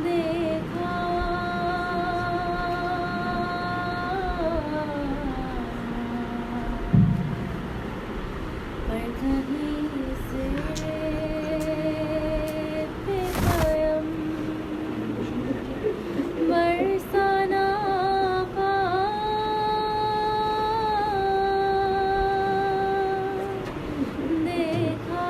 دیکھا پر کہیں سے پیغام برسانا کا دیکھا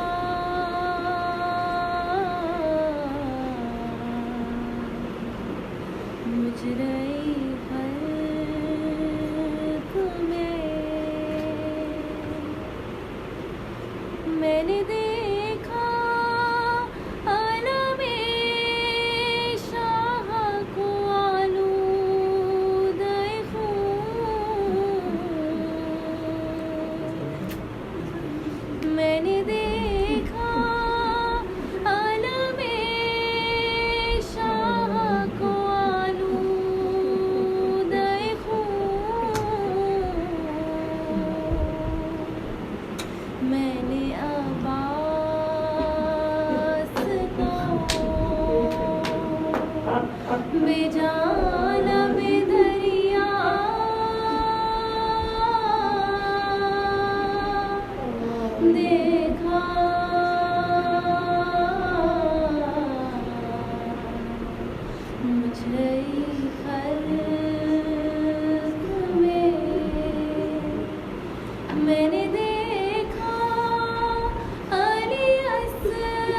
مجھ رہی خلق میں نے دیکھا عالم شاہ کو آلودہ خون میں نے دیکھا عالم شاہ کو آلودہ خون میں نے عباس کو بجانب دریا دیکھا مجھے خلق میں نے دیکھا علی اصغر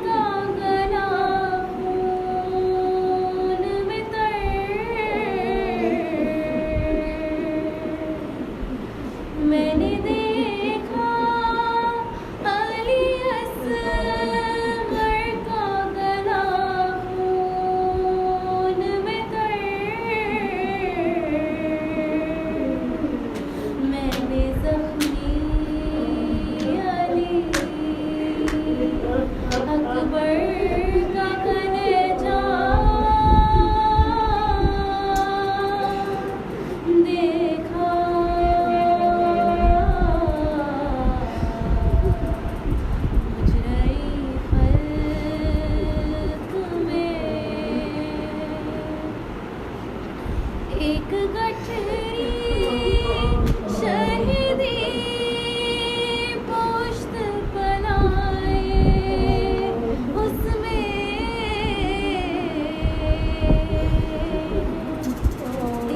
کا گلا خون میں تر میں نے دیکھا علی اصغر کا گلا خون میں تر میں نے زخمی علی اکبر کا کلیجہ دیکھا مجرئی خلق میں ایک گٹھری شہیدی پوشت پلائے اس میں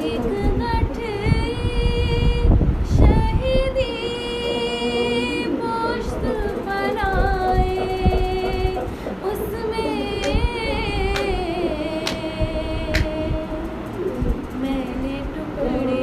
ایک گٹھری شہیدی پوشت پلائے اس میں میں نے ٹکڑے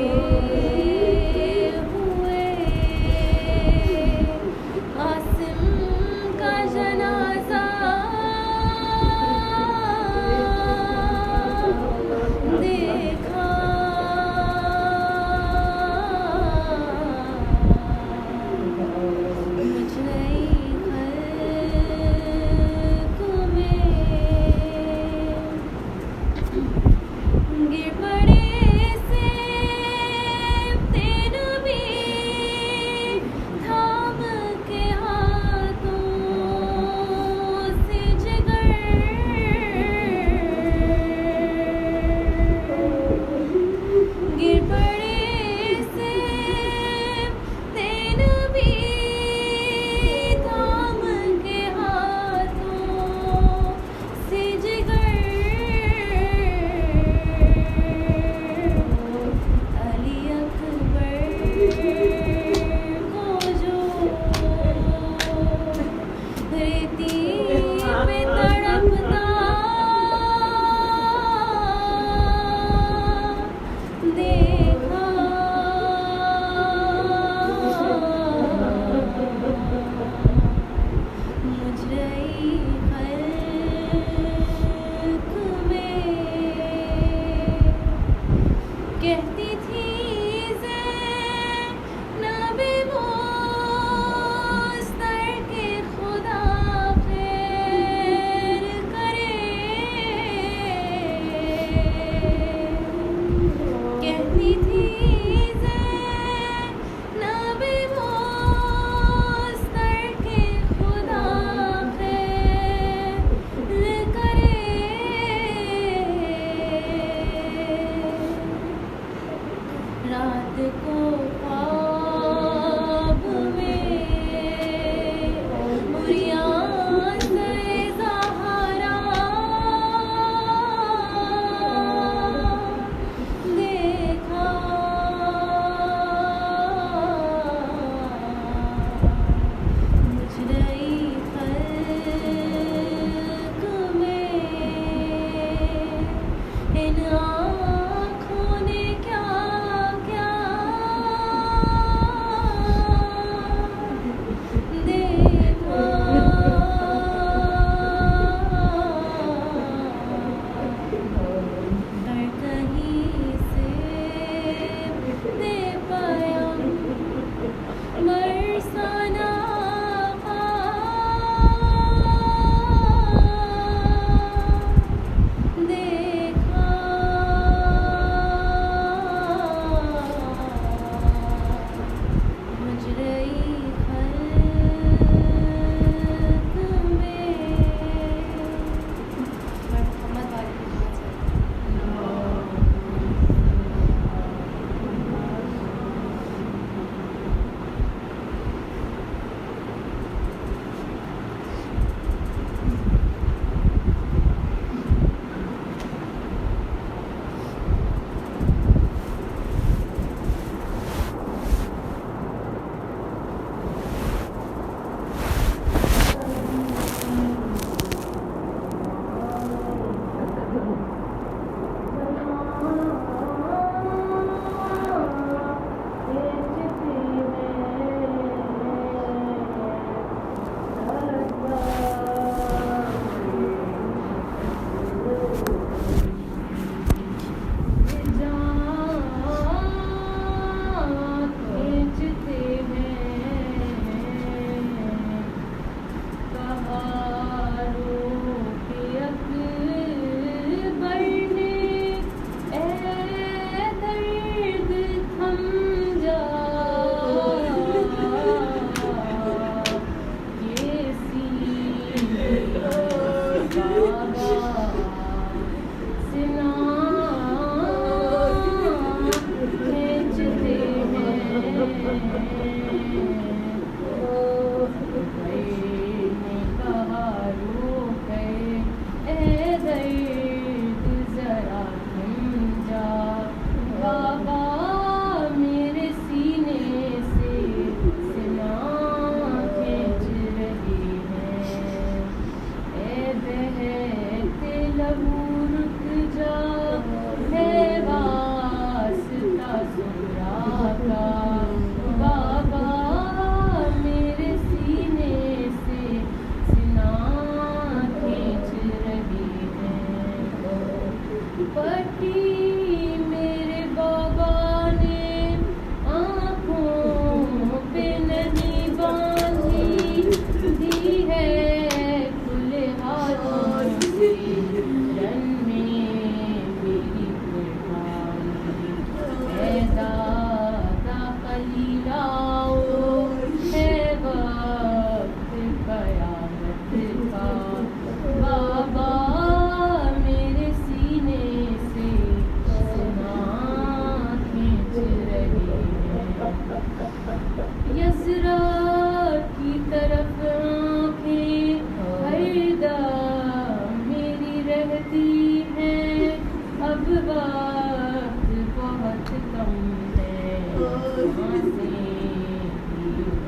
اب وقت بہت کم ہے سانسیں بھی بچتی ہیں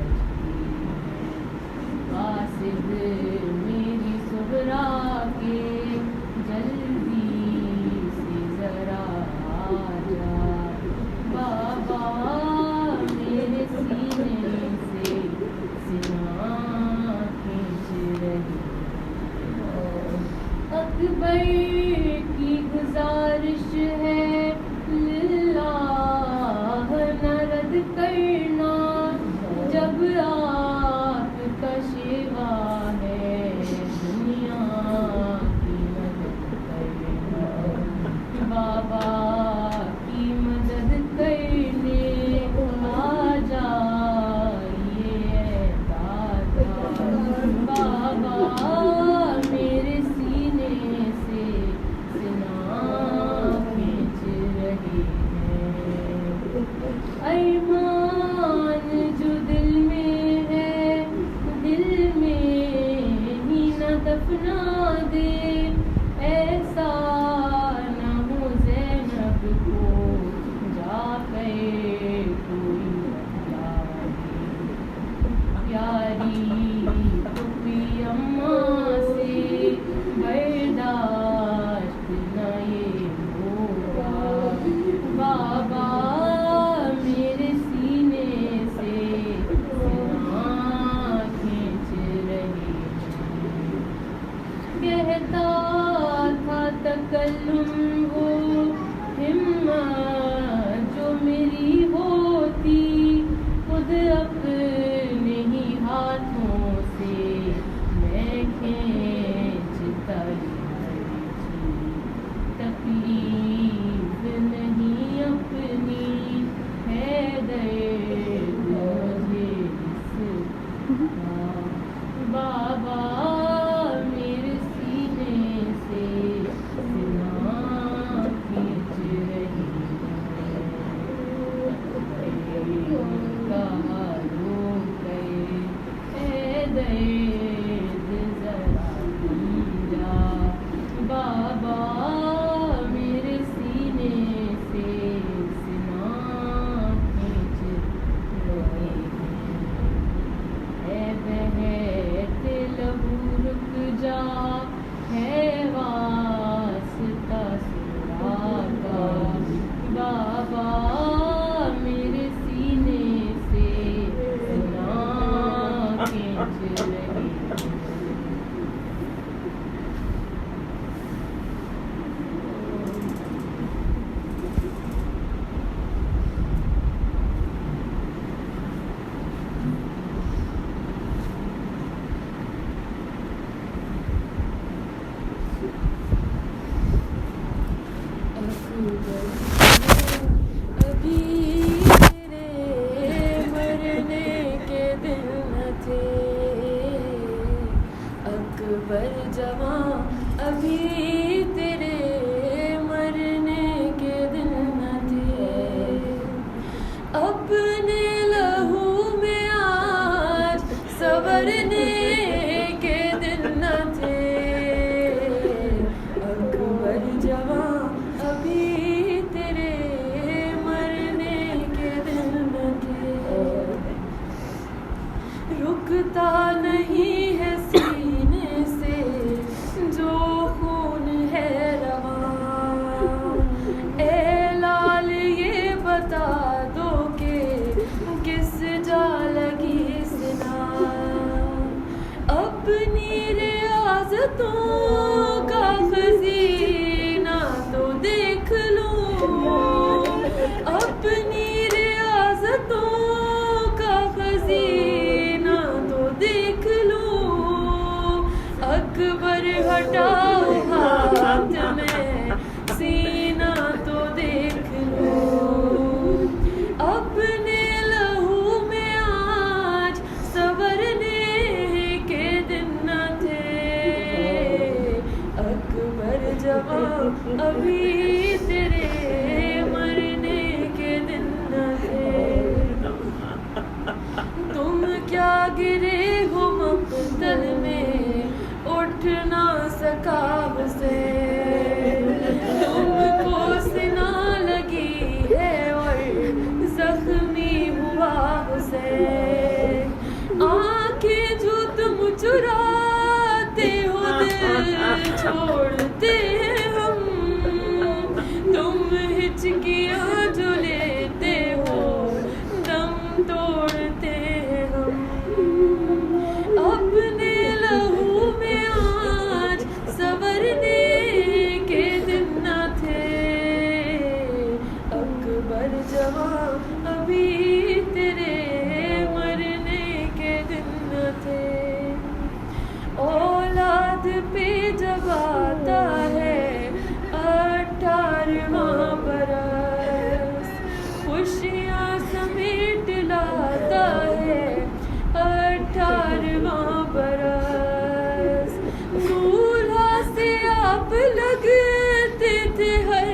قاصد میری صغرا کے جلدی سے ذرا آ جا بابا میرے سینے سے سنا کھینچ رہی اکبر کی گزارش ہے للہ نہ رد کرنا جب آپ کا شیوا ہے دنیا کی مدد کرنا بابا کی مدد کرنے آ جائیے دادا بابا میرے سینے سے سنا کھینچ رہے ہیں ارمان جو دل میں ہے دل میں ہی نہ دفنا دے ایسا نہ ہو زینب کو جا کر کوئی بتلا دے پیاری پھوپھی اماں سے برداشت نہ یہ ہوگا بابا میرے سینے سے سنا کھینچ رہے کہتا تھا تکلم وہ ہمت جو میری ہوتی خود اپنے ہی ہاتھوں سے میں کھینچتا تکلیف نہیں اپنی ہے درد مجھے اس کا بابا میرے سینے سے سنا کھینچ رہی ہے کہا رو گئے اے درد ذرا تم جا بابا میرے سینے سے سنا کھینچ رہے ہیں اے بہت لہو رک جا ہے واسطہ سرا کا بابا میرے سینے سے سنا کھینچ رہے ہیں ابھی تیرے مرنے کے دن نہ تھے اکبر جوان ابھی تیرے مرنے کے دن نہ تھے اپنے لہو میں آج سنورنے کے دن نہ تھے اکبر جوان ابھی تیرے مرنے کے دن نہ تھے رکتا نہیں ہے سینے سے جو خون ہے رواں اے لال یہ بتا دو کہ کس جا لگی سنا اپنی ریاضتوں کا خزینہ تو دیکھ لوں اپنی ریاضتوں کا خزینہ تو دیکھ لوں اکبر ہٹاؤ ہاتھ میں سینہ تو دیکھ لوں اپنے لہو میں آج سنورنے کے دن نہ تھے اکبر جوان ابھی تیرے مرنے کے دن نہ تھے تم کیا گرے ہو مقتل میں اٹھ نہ سکا حسین تم کو لیتے ہم، تم ہچکیاں جو لیتے ہو دم توڑتے ہم، اپنے لہو میں آج سنورنے کے دن نہ تھے، اکبر جوان ابھی تیرے مرنے کے دن نہ تھے، اولاد پہ جب آتا ہے 18واں برس، خوشیاں سمیٹ لاتا ہے 18واں برس، دولہا سے آپ لگتے تھے ہر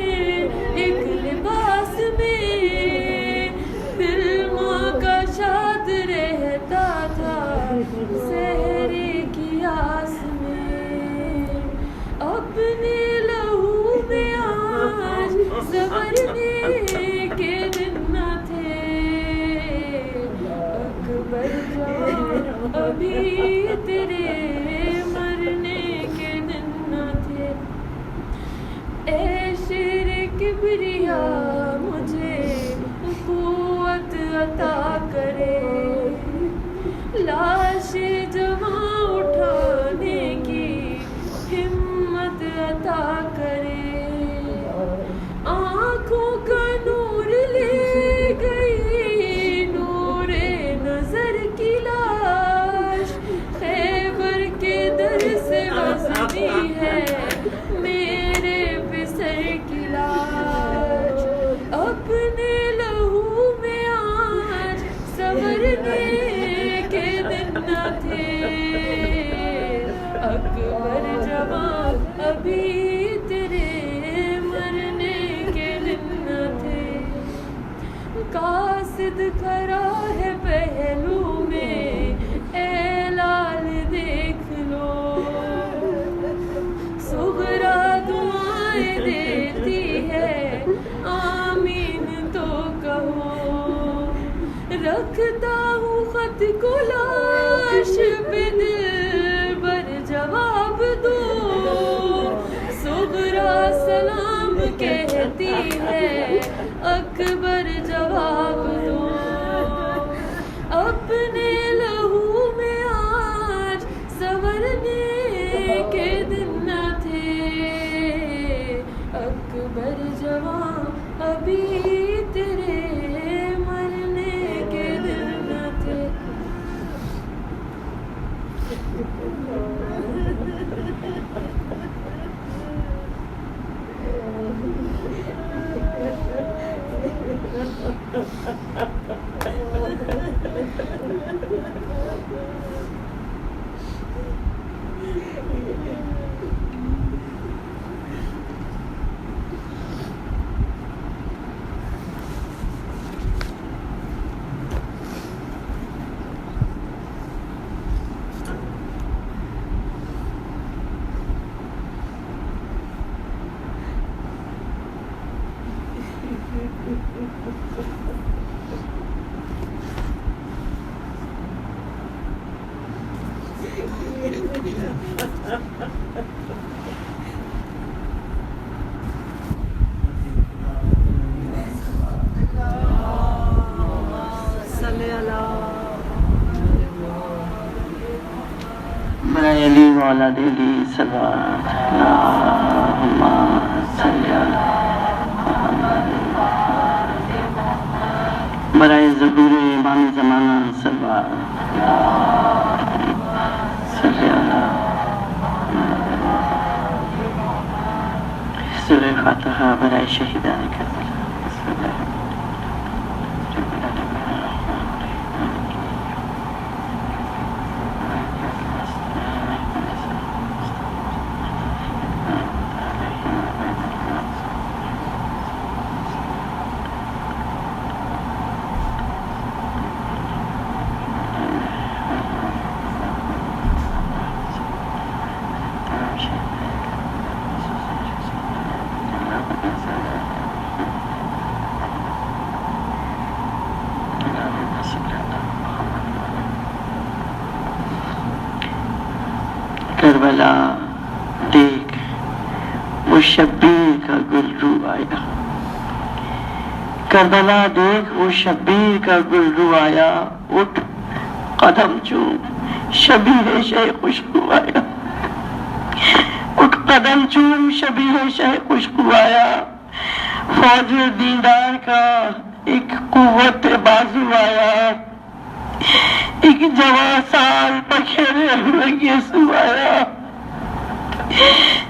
ایک لباس میں، دل ماں کا شاد رہتا تھا سہرے کی آس میں، اپنے لہو میں آج سنورنے کے دن نہ تھے، اکبر جوان ابھی تیرے مرنے کے دن نہ تھے، اے شیر کبریا مجھے قوت عطا کرے، لاش جواں اٹھانے کی ہمت عطا کرے، آنکھوں کا نور لے گئی نور نظر کی لاش، خیبر کے در سے وزنی ہے میرے پسر کی لاش، اپنے لہو میں آج سنورنے کے دن نہ تھے، اکبر جوان ابھی تیرے مرنے کے دن نہ تھے، قاصد کھڑا ہے پہلو میں اے لال دیکھ لو، صغرا دعائیں دیتی ہے آمین تو کہو، رکھتا ہوں خط کو لاش پہ دلبر جواب دو، صغرا سلام کہتی ہے اکبر جواب دو، اپنے لہو میں آج سنورنے کے دن نہ تھے، اکبر جوان ابھی تیرے مرنے کے دن نہ تھے۔ برائے علی واولاد علی صلوات اللہم صلی علی برائے ظہور امام زمانہ صلوات صلی علی سورہ فاتحہ برائے شہیدان کربلا کربلا دیکھ وہ شبیر کا گل رو آیا، کربلا دیکھ وہ شبیر کا گل رو آیا، اٹھ قدم چوم شبیر شہ خوشبو آیا، اٹھ قدم چوم شبیر شہ خوشبو آیا، فوج دیندار کا ایک قوت بازو آیا، ایک جوان سال بکھیرے ہوئے یسوع آیا،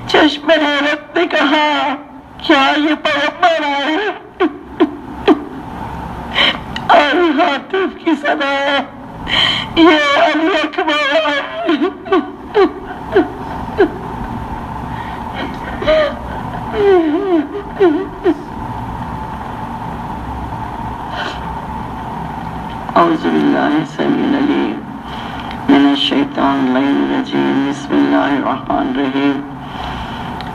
چشم حیرت نے کہا کیا یہ پیغمبر آئے؟ اور ہاتف کی صدا یہ علی اکبر آئے۔ اعوذ باللہ السمیع العلیم من الشیطان الرجیم، بسم اللہ الرحمن الرحیم،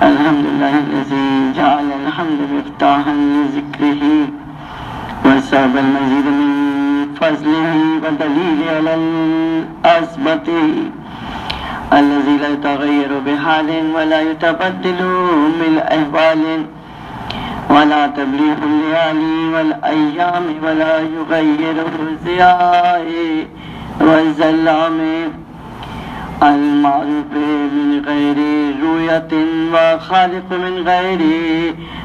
الحمدللہ الذی جعل الحمد مفتاحا لذکرہ وسبب المزید من فضلہ ودلیل علی عظمتہ الذی لا يتغیر بحال ولا يتبدل من احوال ولا تبلیغ الليالي والأيام ولا يغير الضياء والظلام المعروف من غير رؤية وخالق من غير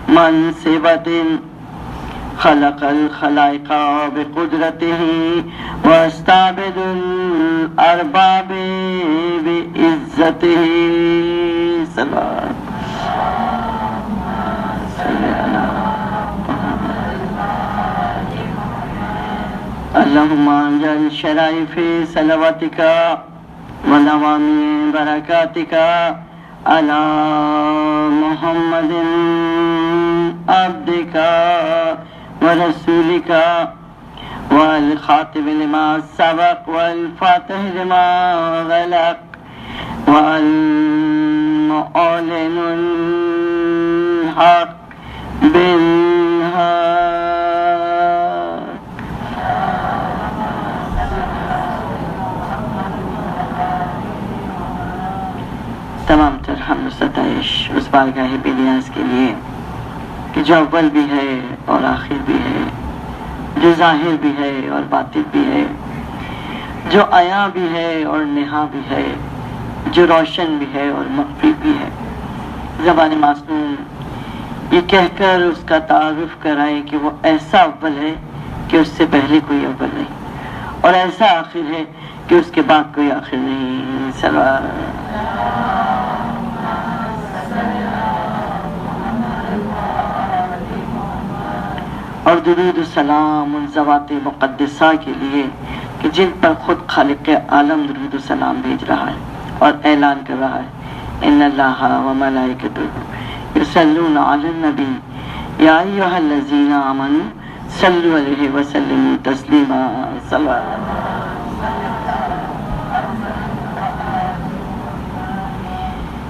منصبة خلق الخلائق بقدرته واستعبد الأرباب بعزته صلوات اللهم انزل شرائف صلواتك ونوامي بركاتك على محمد عبدك ورسولك والخاتم لما سبق والفاتح لما غلق والمعلن الحق بالحق تمام تر حمد و ستائش اس بارگاہ بے نیاز کے لیے کہ جو اول بھی ہے اور آخر بھی ہے، جو ظاہر بھی ہے اور باطن بھی ہے، جو عیاں بھی ہے اور نہاں بھی ہے، جو روشن بھی ہے اور مخفی بھی ہے۔ زبان معصوم یہ کہہ کر اس کا تعارف کرائے کہ وہ ایسا اول ہے کہ اس سے پہلے کوئی اول نہیں، اور ایسا آخر ہے کہ اس کے بعد کوئی آخر نہیں۔ اور درود و سلام ان ذوات مقدسہ کے لیے کہ جن پر خود خالق عالم درود و سلام بھیج رہا ہے اور اعلان کر رہا ہے ان اللہ و ملائکتہ یصلون علی النبی یا ایھا الذین آمنوا صلوا علیہ وسلموا تسلیما۔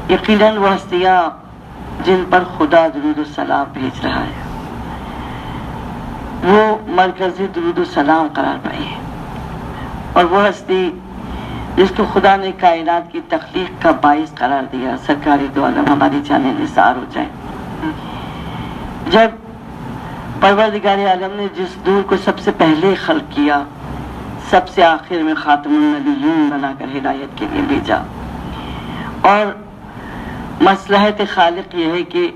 یقیناً وہ ہستیاں جن پر خدا درود و سلام بھیج رہا ہے وہ مرکزی درود و سلام قرار پائی ہے، اور وہ ہستی جس کو خدا نے کائنات کی تخلیق کا باعث قرار دیا، سرکار دو عالم ہماری جانیں نثار ہو جائیں۔ جب پروردگار عالم نے جس نور کو سب سے پہلے خلق کیا، سب سے آخر میں خاتم النبیین بنا کر ہدایت کے لیے بھیجا، اور مصلحت خالق یہ ہے کہ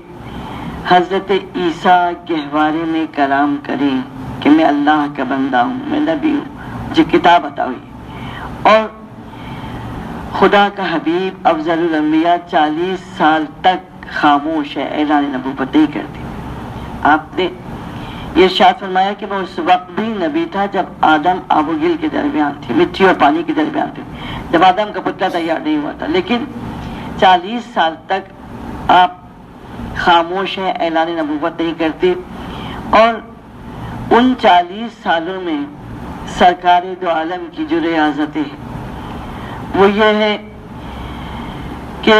حضرت عیسیٰ گہوارے میں کلام کریں کہ میں اللہ کا بندہ ہوں، میں نبی ہوں، مجھے کتاب عطا ہوئی، اور خدا کا حبیب افضل الانبیاء 40 سال تک خاموش ہے، اعلان نبوت نہیں کرتے۔ آپ نے یہ ارشاد فرمایا کہ میں اس وقت بھی نبی تھا جب آدم آب و گل کے درمیان تھے، مٹی اور پانی کے درمیان تھے، جب آدم کا پتلا تیار نہیں ہوا تھا، لیکن 40 سال تک آپ خاموش ہیں، اعلان نبوت نہیں کرتے۔ اور ان 40 سالوں میں سرکار دو عالم کی جو ریاضتیں ہیں وہ یہ ہے کہ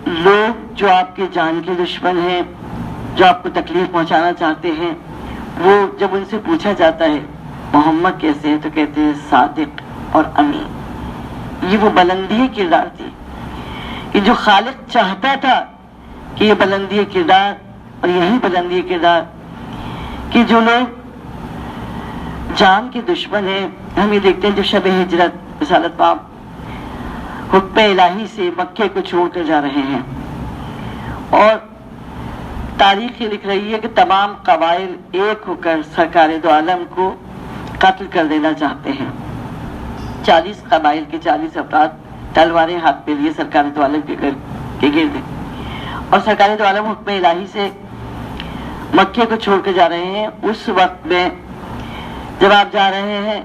لوگ جو آپ کے جان کے دشمن ہیں، جو آپ کو تکلیف پہنچانا چاہتے ہیں، وہ جب ان سے پوچھا جاتا ہے محمد کیسے ہیں تو کہتے ہیں صادق اور امین۔ یہ وہ بلندی کردار تھی کہ جو خالق چاہتا تھا کہ یہ بلندی کردار اور یہی بلندی کردار کہ جو لوگ جان کے دشمن ہیں، ہم یہ دیکھتے ہیں جو شب ہجرت رسالت پاک حکم الہی سے مکے کو چھوڑ کر جا رہے ہیں، اور تاریخ یہ لکھ رہی ہے کہ تمام قبائل ایک ہو کر سرکار دو عالم کو قتل کر دینا چاہتے ہیں۔ 40 قبائل کے 40 افراد تلواریں ہاتھ پہ لیے سرکار دو عالم کے گرد، اور سرکار دو عالم حکم الہی سے مکے کو چھوڑ کر جا رہے ہیں۔ اس وقت میں جب آپ جا رہے ہیں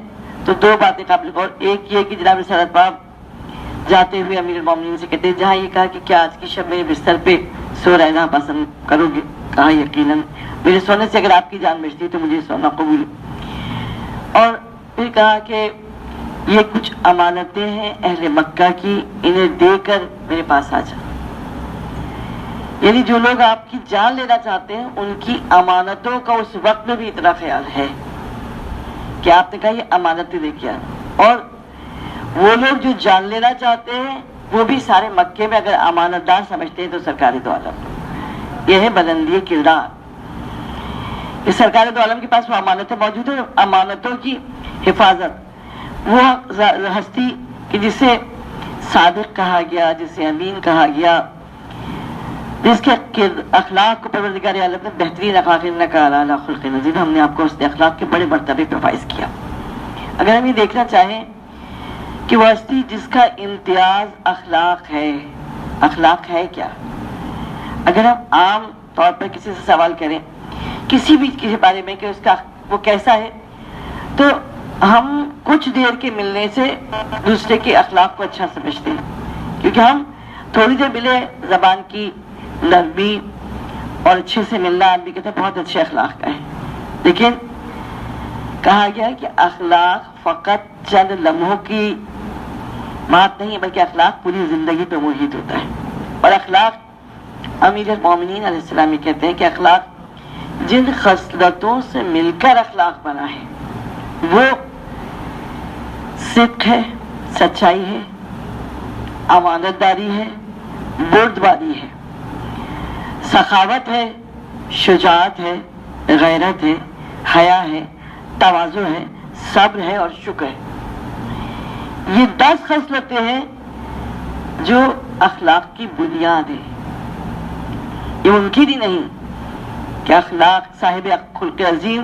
تو دو باتیں قابل غور، ایک یہ کہ جناب رسالت پاک جاتے ہوئے امیر المومنین سے کہتے ہیں، جہاں یہ کہا کہ کیا آج کی شب میرے بستر پہ سو رہنا پسند کرو گے؟ کہا یقیناً، میرے سونے سے اگر آپ کی جان بچتی تو مجھے سونا قبول۔ اور پھر کہا کہ یہ کچھ امانتیں ہیں اہل مکہ کی، انہیں دے کر میرے پاس آ جا۔ یعنی جو لوگ آپ کی جان لینا چاہتے ہیں ان کی امانتوں کا اس وقت میں بھی اتنا خیال ہے کہ آپ نے کہا یہ امانتیں لے کے آئے، اور وہ لوگ جو جان لینا چاہتے ہیں وہ بھی سارے مکے میں اگر امانت دار سمجھتے ہیں تو سرکار دو عالم، یہ ہے بلندی کردار کہ سرکار دو عالم کے پاس وہ امانتیں موجود ہیں، امانتوں کی حفاظت۔ وہ ہستی کہ جسے صادق کہا گیا، جسے امین کہا گیا، جس کے اخلاق کو پروردگار عالم نے بہترین اخلاق انکا علی خلق عظیم، ہم نے آپ کو اس اخلاق کے بڑے مرتبے پہ فائز کیا۔ اگر ہم یہ دیکھنا چاہیں کہ وہ ہستی جس کا امتیاز اخلاق ہے کیا، اگر ہم عام طور پر کسی سے سوال کریں کسی بھی کے بارے میں کہ اس کا وہ کیسا ہے، تو ہم کچھ دیر کے ملنے سے دوسرے کے اخلاق کو اچھا سمجھتے ہیں، کیونکہ ہم تھوڑی دیر ملے، زبان کی نرمی اور اچھے سے ملنا، آدمی کہتے ہیں بہت اچھے اخلاق کا ہے، لیکن کہا گیا کہ اخلاق فقط چند لمحوں کی بات نہیں بلکہ اخلاق پوری زندگی پہ محیط ہوتا ہے۔ اور اخلاق امیر المومنین علیہ السلام کہتے ہیں کہ اخلاق جن خصلتوں سے مل کر اخلاق بنا ہے وہ صدق ہے، سچائی ہے، امانت داری ہے، بردباری ہے، سخاوت ہے، شجاعت ہے، غیرت ہے، حیا ہے، تواضع ہے، صبر ہے اور شکر ہے۔ یہ 10 خصلتیں ہیں جو اخلاق کی بنیاد ہے۔ یہ ممکن ہی نہیں کہ اخلاق صاحب خلق عظیم،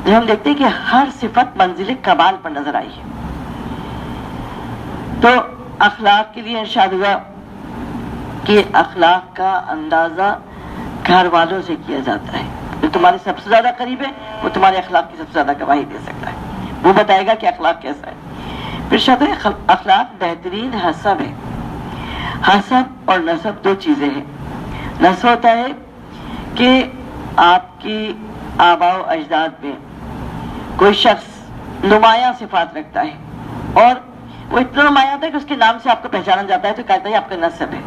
جو ہم دیکھتے ہیں کہ ہر صفت منزل کمال پر نظر آئی ہے، تو اخلاق کے لیے ارشاد ہوا کہ اخلاق کا اندازہ گھر والوں سے کیا جاتا ہے۔ جو تمہارے سب سے زیادہ قریب ہے وہ تمہارے اخلاق کی سب سے زیادہ گواہی دے سکتا ہے، وہ بتائے گا کہ اخلاق کیسا ہے۔ پھر شاید اخلاق بہترین حسب ہے۔ حسب اور نسب دو چیزیں ہیں۔ نسب ہوتا ہے کہ آپ کی آباء و اجداد میں کوئی شخص نمایاں صفات رکھتا ہے اور وہ اتنا نمایاں ہوتا ہے کہ اس کے نام سے آپ کو پہچانا جاتا ہے، تو کہتا ہے آپ کا نسب ہے،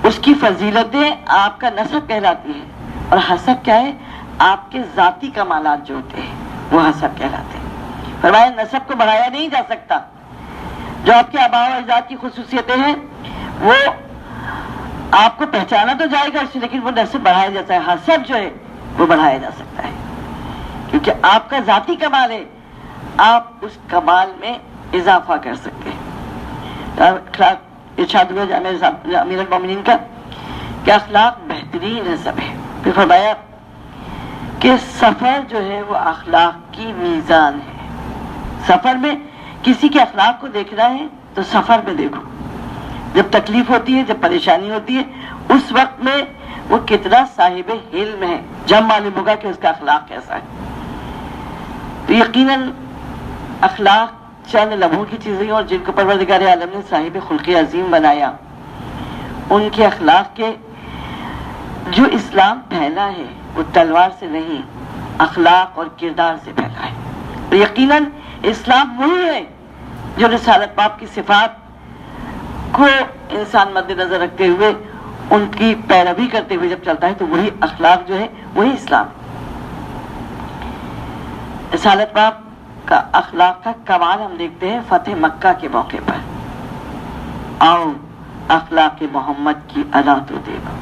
اس کی فضیلتیں آپ کا نسب کہلاتی ہے۔ اور حسب کیا ہے؟ آپ کے ذاتی کمالات جو ہوتے ہیں وہ حسب کہلاتے ہیں۔ فرمایا نسب کو بڑھایا نہیں جا سکتا، جو آپ کے آباء و اجداد کی خصوصیتیں ہیں وہ آپ کو پہچانا تو جائے گا اس سے، لیکن وہ نسب بڑھایا جاتا ہے، حسب جو ہے وہ بڑھایا جا سکتا ہے، کیونکہ آپ کا ذاتی کمال ہے، آپ اس کمال میں اضافہ کر سکتے ہیں۔ اخلاق ارشاد ہوا امیر المومنین کا کہ اخلاق بہترین حسب ہے۔ پھر فرمایا کہ سفر جو ہے وہ اخلاق کی میزان ہے۔ سفر میں کسی کے اخلاق کو دیکھنا ہے تو سفر میں دیکھو، جب تکلیف ہوتی ہے، جب پریشانی ہوتی ہے، اس وقت میں وہ کتنا صاحب علم ہے، جب معلوم ہوگا کہ اس کا اخلاق کیسا ہے۔ تو یقیناً اخلاق چند لمحوں کی چیزیں اور جن کو پروردگار عالم نے صاحب خلق عظیم بنایا، ان کے اخلاق کے جو اسلام پھیلا ہے وہ تلوار سے نہیں، اخلاق اور کردار سے پھیلا ہے۔ تو یقیناً اسلام وہی ہے جو رسالت پاک کی صفات کو انسان مد نظر رکھتے ہوئے ان کی پیروی کرتے ہوئے جب چلتا ہے تو وہی اخلاق جو ہے وہی اسلام۔ رسالت پاک کا اخلاق کا کمال ہم دیکھتے ہیں فتح مکہ کے موقع پر۔ آؤ اخلاق محمد کی ادا تو دیکھو،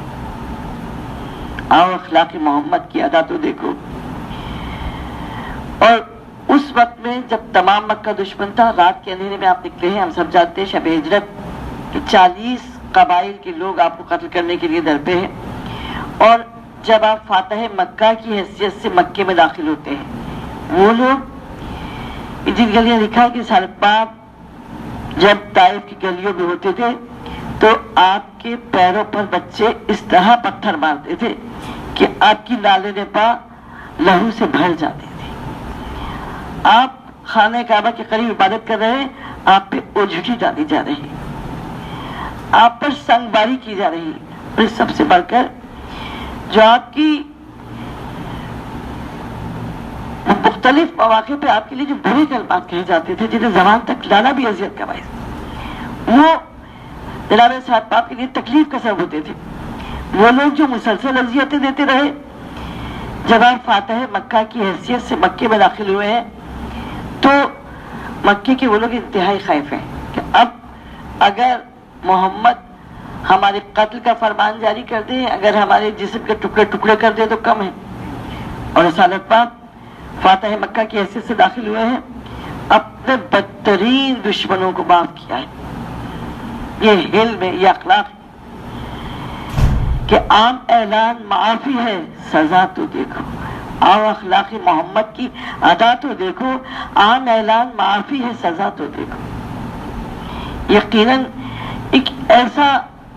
آؤ اخلاق محمد کی ادا تو دیکھو۔ اور اس وقت میں جب تمام مکہ دشمن تھا، رات کے اندھیرے میں آپ نکلے ہیں، ہم سب جانتے ہیں شب ہجرت کہ 40 قبائل کے لوگ آپ کو قتل کرنے کے لیے در پہ ہیں، اور جب آپ فاتح مکہ کی حیثیت سے مکے میں داخل ہوتے ہیں، وہ لوگ جن گلیاں لکھا ہے کہ سالت پاک جب طائف کی گلیوں میں ہوتے تھے تو آپ کے پیروں پر بچے اس طرح پتھر مارتے تھے کہ آپ کی نالے پا لہو سے بھر جاتی تھی۔ آپ خانہ کعبہ کے قریب عبادت کر رہے ہیں، آپ پہ اوجھٹی ڈالی جا رہی، آپ پر سنگ باری کی جا رہی، اور سب سے بڑھ کر جو آپ کی مختلف مواقع پہ آپ کے لیے جو برے کلمات کہے جاتے تھے جنہیں زبان تک لانا بھی اذیت کا باعث، وہ جناب صاحب آپ کے لیے تکلیف کا سبب ہوتے تھے۔ وہ لوگ جو مسلسل اذیتیں دیتے رہے، جب آپ فاتح مکہ کی حیثیت سے مکے میں داخل ہوئے ہیں تو مکے کے وہ لوگ انتہائی خائف ہیں کہ اب اگر محمد ہمارے قتل کا فرمان جاری کر دے، اگر ہمارے جسم کے ٹکڑے ٹکڑے کر دے تو کم ہے۔ اور رسالت پاک فاتح مکہ کی حیثیت سے داخل ہوئے ہیں، اپنے بدترین دشمنوں کو معاف کیا ہے۔ یہ حلم ہے، یہ اخلاق کہ عام اعلان معافی ہے، سزا تو دیکھو۔ آؤ اخلاق محمد کی ادا تو دیکھو، عام اعلان معافی ہے، سزا تو دیکھو۔ یقیناً ایک ایسا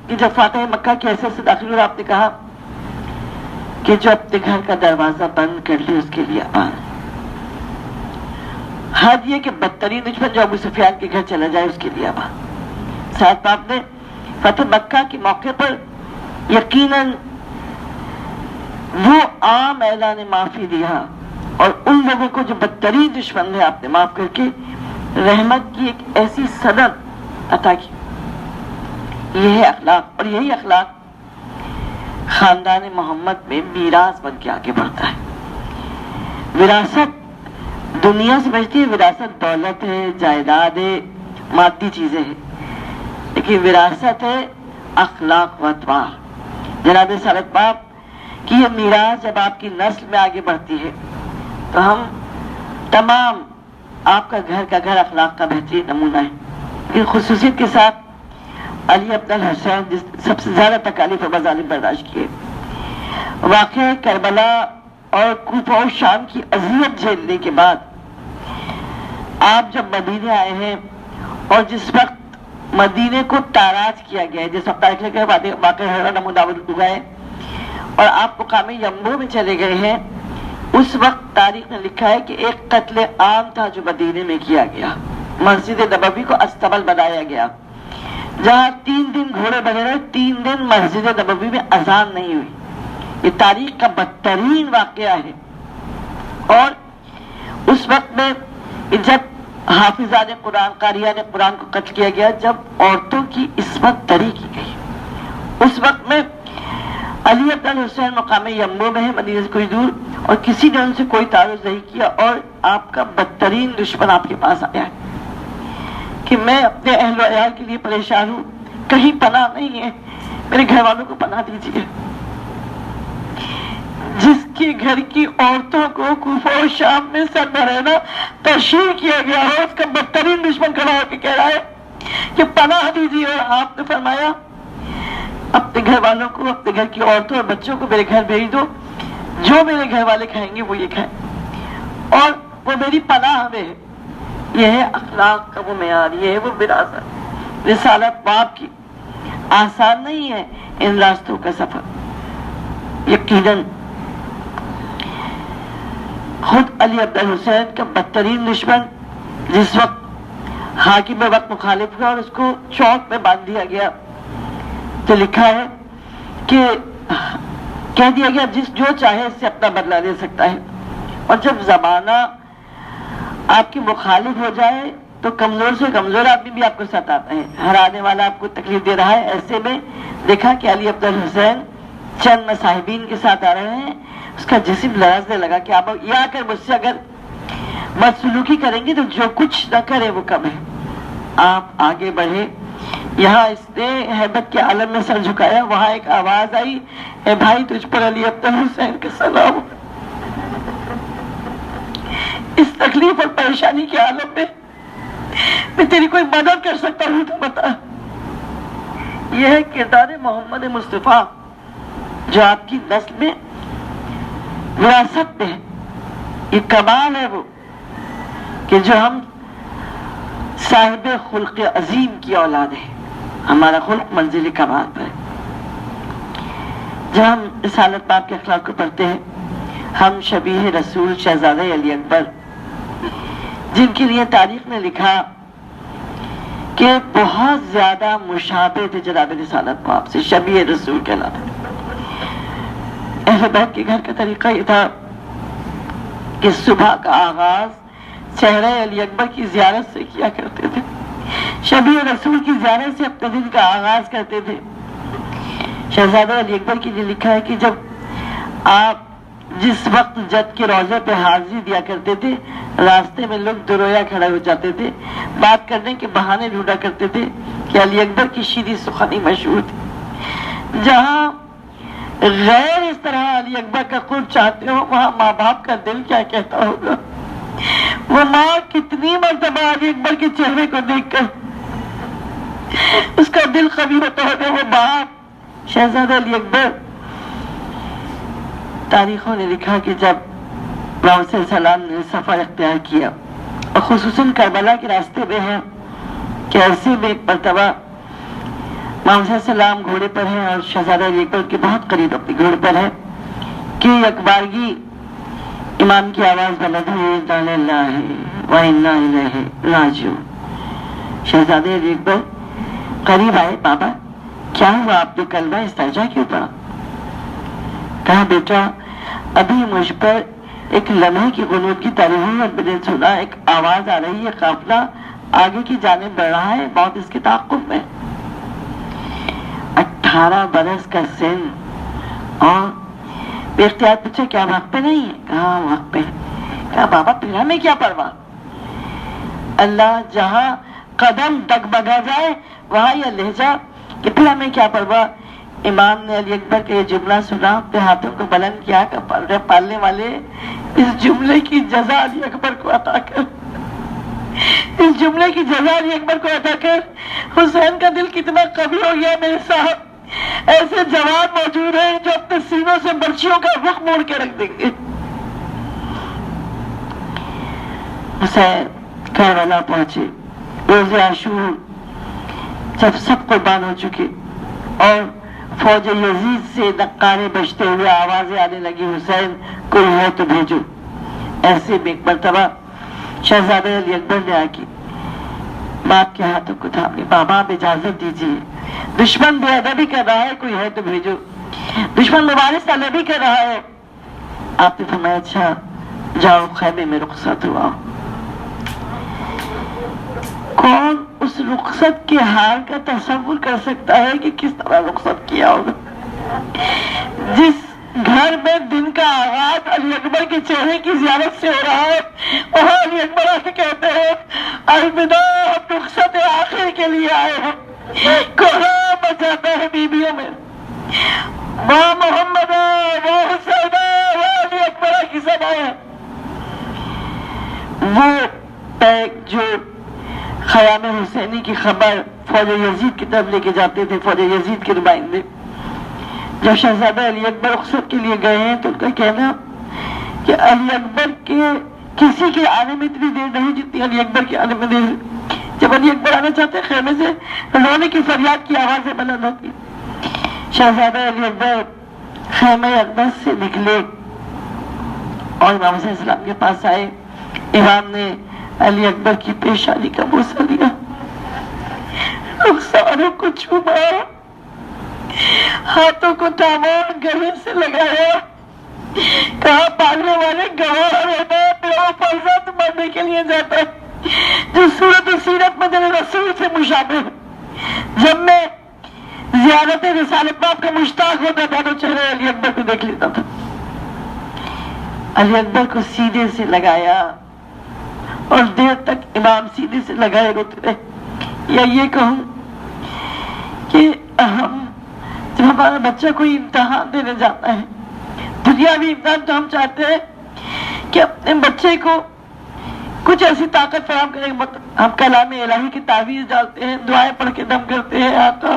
کہ جب فاتح مکہ کی حیثیت سے داخل ہوئے، آپ نے کہا کہ جو اپنے گھر کا دروازہ بند کر لے اس کے لیے امان۔ حد یہ کہ بدترین دشمن جو ابو سفیان کے گھر چلا جائے اس کے لیے امان۔ ساتھ آپ نے فتح مکہ کے موقع پر یقیناً وہ عام اعلان معافی دیا، اور ان لوگوں کو جو بدترین دشمن ہے آپ نے معاف کر کے رحمت کی ایک ایسی سند عطا کی۔ یہ ہے اخلاق، اور یہی اخلاق خاندان محمد میں میراث بن کے آگے بڑھتا ہے۔ وراثت دنیا سمجھتی ہے وراثت دولت ہے، جائیداد ہے، مادی چیزیں ہیں، لیکن وراثت ہے اخلاق و اطوار۔ جناب سالت باپ کی یہ میراث جب آپ کی نسل میں آگے بڑھتی ہے تو ہم تمام، آپ کا گھر اخلاق کا بہترین نمونہ ہے۔ لیکن خصوصیت کے ساتھ علی ابن الحسین جس سب سے زیادہ تکالیف اور مظالم برداشت کیے، واقعہ کربلا اور کوفہ و شام کی اذیت جھیلنے کے بعد آپ جب مدینے آئے ہیں، اور جس وقت مدینے کو تاراج کیا گیا ہے، جس وقت تاریخ کے واقعہ نموداود اگائے اور آپ مقام یمبو میں چلے گئے ہیں، اس وقت تاریخ نے لکھا ہے کہ ایک قتل عام تھا جو مدینے میں کیا گیا۔ مسجد نبوی کو استبل بنایا گیا، جہاں 3 دن گھوڑے بنے رہے، 3 دن مسجد نبوی میں اذان نہیں ہوئی۔ یہ تاریخ کا بدترین واقعہ ہے۔ اور اس وقت میں جب حافظان قرآن، قاریان قرآن کو قتل کیا گیا، جب عورتوں کی عصمت دری کی گئی، اس وقت میں علی ابن الحسین مقام یمبو میں ہے، مدینے سے کوئی دور، اور کسی نے ان سے کوئی تعارض نہیں کیا، اور آپ کا بدترین دشمن آپ کے پاس آیا ہے کہ میں اپنے اہل و عیال کے لیے پریشان ہوں، کہیں پناہ نہیں ہے، میرے گھر والوں کو پناہ دیجیے۔ جس کے گھر کی عورتوں کو کوفہ و شام میں سر نہ رہنا تشہیر کیا گیا ہے، اس کا بدترین دشمن کھڑا ہو کے کہہ رہا ہے کہ پناہ دیجیے، اور آپ نے فرمایا اپنے گھر والوں کو، اپنے گھر کی عورتوں اور بچوں کو میرے گھر بھیج دو، جو میرے گھر والے کھائیں گے وہ یہ کھائیں، اور وہ میری پناہ میں ہے۔ یہ ہے اخلاق کا وہ معیار، یہ ہے وہ وراثت۔ رسالت باپ کی آسان نہیں ہے ان راستوں کا سفر۔ یقیناً خود علی عبد الحسین کا بدترین دشمن جس وقت حاکم وقت مخالف ہوا اور اس کو چوک میں باندھ دیا گیا، تو لکھا ہے کہ کہہ دیا گیا جو چاہے اس سے اپنا بدلہ لے سکتا ہے۔ اور جب زمانہ آپ کی مخالف ہو جائے تو کمزور سے کمزور آدمی بھی آپ کو ستاتا ہے، ہرانے والا آپ کو تکلیف دے رہا ہے۔ ایسے میں دیکھا کہ علی عبد الحسین چند مصاحبین کے ساتھ آ رہے ہیں، اس کا جسم لرزنے لگا کہ آپ یہ آ کر مجھ سے اگر بدسلوکی کریں گے تو جو کچھ نہ کرے وہ کم ہے۔ آپ آگے بڑھے، یہاں اس نے ہیبت کے عالم میں سر جھکایا، وہاں ایک آواز آئی، اے بھائی تجھ پر علی ابن حسین کا سلام۔ اس تکلیف اور پریشانی کے عالم میں تیری کوئی مدد کر سکتا ہوں تو بتا۔ یہ ہے کردار محمد مصطفیٰ جو آپ کی نسل میں وراثت میں ہے۔ یہ کمال ہے وہ کہ جو ہم صاحب خلق عظیم کی اولاد ہیں، ہمارا خلق منزل کمال پر ہے۔ جب ہم رسالت پاک کے اخلاق کو پڑھتے ہیں، ہم شبیہ رسول شہزادہ علی اکبر، جن کے لیے تاریخ نے لکھا کہ بہت زیادہ مشابہ تھے جناب رسالت پاک سے، شبیہ رسول کہلاتے تھے۔ اہل بیت کے گھر کا طریقہ یہ تھا کہ صبح کا آغاز چہرہ علی اکبر کی زیارت سے کیا کرتے تھے، شبیہ رسول کی زیارت سے اپنے دن کا آغاز کرتے تھے۔ شہزادہ علی اکبر کے لیے لکھا ہے کہ جب آپ جس وقت جد کے روضے پہ حاضری دیا کرتے تھے، راستے میں لوگ درویا کھڑے ہو جاتے تھے، بات کرنے کے بہانے ڈھونڈا کرتے تھے کہ علی اکبر کی شیریں سخنی مشہور تھی۔ جہاں غیر اس طرح علی اکبر کا قرب چاہتے ہو، وہاں ماں باپ کا دل کیا کہتا ہوگا؟ وہ ماں کتنی مرتبہ علی اکبر کے چہرے کو دیکھ کر اس کا دل قوی ہوتا ہوگا۔ وہ باپ شہزادہ علی اکبر، تاریخوں نے لکھا کہ جب محمد صلی اللہ علیہ وسلم نے سفر اختیار کیا اور خصوصاً کربلا کے راستے میں ہیں کہ ایسے میں ایک مرتبہ محمد صلی اللہ علیہ وسلم گھوڑے پر ہیں اور شہزادہ علی اکبر کے بہت قریب اپنے گھوڑے پر ہے کہ اکبارگی امام کی آواز بلند ہوئی، انا للہ و انا الیہ راجعون۔ شہزادہ علی اکبر قریب آئے، بابا کیا ہوا، آپ نے کلمہ استرجاع کیوں پڑھا؟ کہا بیٹا ابھی مجھ پر ایک لمحے کی غنود کی تاریخی اور میں نے سنا ایک آواز آ رہی ہے، قافلہ آگے کی جانب بڑھ رہا ہے، بہت اس کے تعاقب میں۔ 18 برس کا سن اور بے اختیار پوچھا کیا وقت پہ نہیں ہے؟ کہا وقت پہ۔ کہا بابا پھر ہمیں کیا پرواہ، اللہ جہاں قدم ڈگمگا جائے وہاں یہ لہجہ کہ پھر ہمیں کیا پرواہ۔ امام نے علی اکبر کا یہ جملہ سنا، اپنے ہاتھوں کو بلند کیا کہ پالنے والے اس جملے کی جزا علی اکبر کو عطا کر، اس جملے کی جزا علی اکبر کو عطا کر۔ حسین کا دل کتنا قوی ہو گیا میرے صاحب، ایسے جوان موجود ہیں جو اپنے سینوں سے برچیوں کا رخ موڑ کے رکھ دیں گے۔ حسین کربلا پہنچے، روز عاشور جب سب قربان ہو چکے اور فوج یزید سے نقارے بجتے ہوئے آوازیں آنے لگی، حسین کوئی ہے تو بھیجو۔ ایسے میں ایک مرتبہ شہزادہ علی اکبر نے آ کے باپ کے ہاتھوں کو تھام لی، بابا آپ اجازت دیجیے، دشمن بے ادبی کر رہا ہے، کوئی ہے تو بھیجو، دشمن مبارز طلبی کر رہا ہے۔ آپ نے فرمایا اچھا جاؤ خیمے میں رخصت ہوا۔ کون اس رخصت کے حال کا تصور کر سکتا ہے کہ کس طرح رخصت کیا ہوگا؟ جس گھر میں دن کا آغاز علی اکبر کے چہرے کی زیارت سے ہو رہا ہے، وہاں علی اکبر آ کے کہتے ہیں الوداع، رخصت آخر کے لیے آئے ہیں۔ کوہرام مچاتا ہے بیویوں میں، ماں محمد وہ حسین وہ علی اکبر کی سبائیں۔ وہ پیک جو خیام حسینی کی خبر فوج یزید کی طرف لے کے جاتے تھے، فوج یزید کے نمائندے جب شہزادہ علی اکبر رخصت کے لیے گئے ہیں تو ان کا کہنا کہ علی اکبر کے کسی کے آنے میں اتنی دیر نہیں جتنی علی اکبر کے آنے میں دیر۔ جب علی اکبر آنا چاہتے خیمے سے رونے کی فریاد کی آوازیں بلند ہوتی۔ شہزادہ علی اکبر خیمے اقدس سے نکلے اور امام صلی اللہ علیہ وسلم کے پاس آئے۔ امام نے علی اکبر کی پیشانی کا بوسہ لیا، رخساروں کو چھوما، ہاتھوں کو تھاما، گلے سے لگایا، کہا پالنے والے گواہ رہنا، میرا فرزند مرنے کے لیے جاتا ہے جو صورت و سیرت میں میرے رسول سے مشابہ ہے۔ جب میں زیارت رسالت پاک کا مشتاق ہوتا تھا تو چہرے علی اکبر کو دیکھ لیتا تھا۔ علی اکبر کو سیدھے سے لگایا اور دیر تک امام سیدھے سے لگائے روتے رہے۔ یا یہ کہوں کہ جب ہمارا بچہ کوئی امتحان دینے جاتا ہے، دنیاوی امتحان، تو ہم چاہتے ہیں کہ اپنے بچے کو کچھ ایسی طاقت فراہم کریں۔ ہم کلام الہی کی تعویذ ڈالتے ہیں، دعائیں پڑھ کے دم کرتے ہیں، آقا